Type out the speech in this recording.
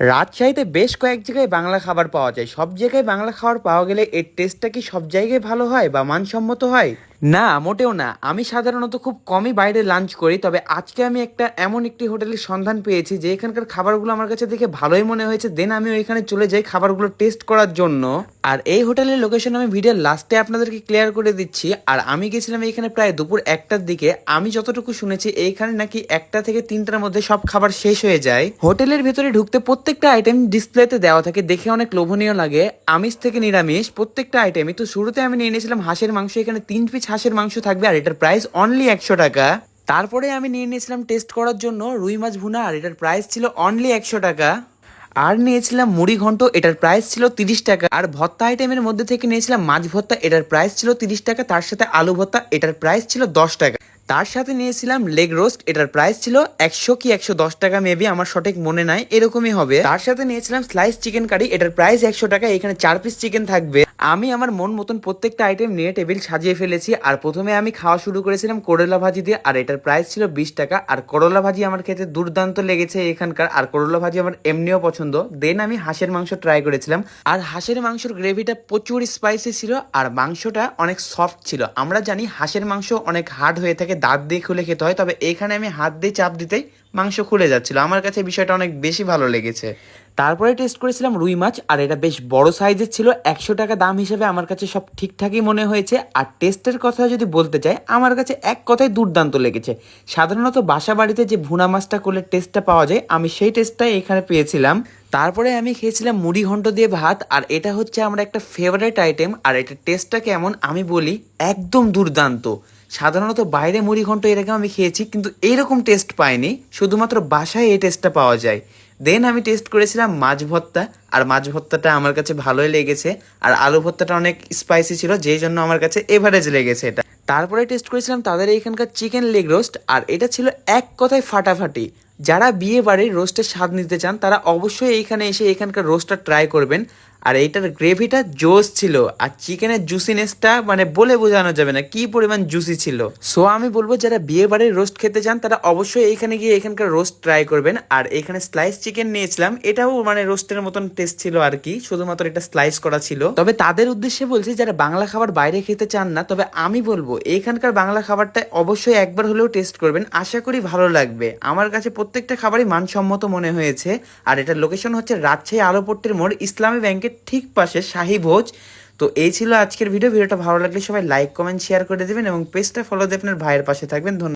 রাজশাহীতে বেশ কয়েক জায়গায় বাংলা খাবার পাওয়া যায়। সব জায়গায় বাংলা খাবার পাওয়া গেলে এর টেস্টটা কি সব জায়গায় ভালো হয় বা মানসম্মত হয়? না, মোটেও না। আমি সাধারণত খুব কমই বাইরে লাঞ্চ করি, তবে আজকে আমি এমন একটি হোটেলের সন্ধান পেয়েছি যে এখানকার খাবারগুলো আমার কাছে দেখে ভালোই মনে হয়েছে। দেন আমি ওইখানে চলে যাই খাবারগুলো টেস্ট করার জন্য। আর এই হোটেলের লোকেশন আমি ভিডিওর লাস্টে আপনাদেরকে ক্লিয়ার করে দিচ্ছি। আর আমি গেছিলাম এইখানে প্রায় দুপুর 1টার দিকে। আমি যতটুকু শুনেছি এইখানে নাকি 1টা থেকে 3টার মধ্যে সব খাবার শেষ হয়ে যায়। হোটেলের ভেতরে ঢুকতে প্রত্যেকটা আইটেম ডিসপ্লেতে দেওয়া থাকে, দেখে অনেক লোভনীয় লাগে। আমিষ থেকে নিরামিষ প্রত্যেকটা আইটেমই। তো শুরুতে আমি নিয়ে নিয়েছিলাম হাঁসের মাংস। এখানে 3 পিস হাঁসের মাংস থাকবে আর এটার প্রাইস অনলি 100 টাকা। তারপরে আমি নিয়ে নিয়েছিলাম টেস্ট করার জন্য রুই মাছ ভুনা, আর এটার প্রাইস ছিল অনলি 100 টাকা। আর নিয়েছিলাম মুড়ি ঘন্ট, এটার প্রাইস ছিল 30 টাকা। আর ভর্তা আইটেমের মধ্যে থেকে নিয়েছিলাম মাছ ভর্তা, এটার প্রাইস ছিল 30 টাকা। তার সাথে আলু ভর্তা, এটার প্রাইস ছিল 10 টাকা। তার সাথে নিয়েছিলাম লেগ রোস্ট, এটার প্রাইস ছিল 100 কি 110 টাকা, মেবি, আমার সঠিক মনে নাই, এরকমই হবে। তার সাথে নিয়েছিলাম স্লাইস চিকেন কারি, এটার প্রাইস 100 টাকা। এখানে 4 পিস চিকেন থাকবে। আমি আমার মন মতন প্রত্যেকটা আইটেম নিয়ে টেবিল সাজিয়ে ফেলেছি। আর প্রথমে আমি খাওয়া শুরু করেছিলাম করলা ভাজি দিয়ে, আর এটার প্রাইস ছিল 20 টাকা। আর করলা ভাজি আমার খেতে দুর্দান্ত লেগেছে এখানকার। আর করলা ভাজি আমার এমনিও পছন্দ। দেন আমি হাঁসের মাংস ট্রাই করেছিলাম। আর হাঁসের মাংসের গ্রেভিটা প্রচুর স্পাইসি ছিল আর মাংসটা অনেক সফট ছিল। আমরা জানি হাঁসের মাংস অনেক হার্ড হয়ে থাকে, দাঁত দিয়ে খুলে খেতে হয়, তবে এখানে আমি হাত দিয়ে চাপ দিতেই মাংস খুলে যাচ্ছিল। আমার কাছে বিষয়টা অনেক বেশি ভালো লেগেছে। তারপরে টেস্ট করেছিলাম রুই মাছ, আর এটা বেশ বড় সাইজের ছিল। 100 টাকা দাম হিসেবে আমার কাছে সব ঠিকঠাকই মনে হয়েছে। আর টেস্টের কথা যদি বলতে চাই, আমার কাছে এক কথায় দুর্দান্ত লেগেছে। সাধারণত বাসা বাড়িতে যে ভুনা মাছটা করলে টেস্টটা পাওয়া যায়, আমি সেই টেস্টটাই এখানে পেয়েছিলাম। তারপরে আমি খেয়েছিলাম মুড়ি ঘন্ট দিয়ে ভাত, আর এটা হচ্ছে আমার একটা ফেভারিট আইটেম। আর এটার টেস্টটা কেমন আমি বলি, একদম দুর্দান্ত। সাধারণত বাইরে মুড়ি ঘন্ট এর আগে আমি খেয়েছি, কিন্তু এইরকম টেস্ট পাইনি। শুধুমাত্র বাসায় এই টেস্টটা পাওয়া যায়। দেন আমি টেস্ট করেছিলাম মাছ ভর্তা, আর মাছ ভর্তাটা আমার কাছে ভালোই লেগেছে। আর আলু ভর্তাটা অনেক স্পাইসি ছিল, যেই জন্য আমার কাছে এভারেজ লেগেছে এটা। তারপরে টেস্ট করেছিলাম তাদের এখানকার চিকেন লেগ রোস্ট, আর এটা ছিল এক কথায় ফাটাফাটি। যারা বিয়ে বাড়ির রোস্টের স্বাদ নিতে চান তারা অবশ্যই এইখানে এসে এখানকার রোস্টটা ট্রাই করবেন। আর এইটার গ্রেভিটা জোস ছিল, আর চিকেনের জুসিনেসটা মানে বলে বোঝানো যাবে না কি পরিমাণ জুসি ছিল। সো আমি বলবো যারা বিয়ে বাড়ির রোস্ট খেতে চান তারা অবশ্যই এখানে গিয়ে এখানকার রোস্ট ট্রাই করবেন। আর এখানে স্লাইস চিকেন নিয়েছিলাম, এটাও মানে রোস্টের মতন টেস্ট ছিল আর কি, শুধুমাত্র এটা স্লাইস করা ছিল। তবে তাদের উদ্দেশ্যে বলছি যারা বাংলা খাবার বাইরে খেতে চান না, তবে আমি বলবো এখানকার বাংলা খাবারটা অবশ্যই একবার হলেও টেস্ট করবেন। আশা করি ভালো লাগবে। আমার কাছে প্রত্যেকটা খাবারই মানসম্মত মনে হয়েছে। আর এটার লোকেশন হচ্ছে রাজশাহী আলোপট্টির মোড়, ইসলামী ব্যাংকের ঠিক পাশে শাহী ভোজ। তো এই ছিল আজকের ভিডিওটা ভালো লাগলে সবাই লাইক কমেন্ট শেয়ার করে দেবেন এবং পেজটা ফলো দিয়ে আপনার ভাইয়ের পাশে থাকবেন। ধন্যবাদ।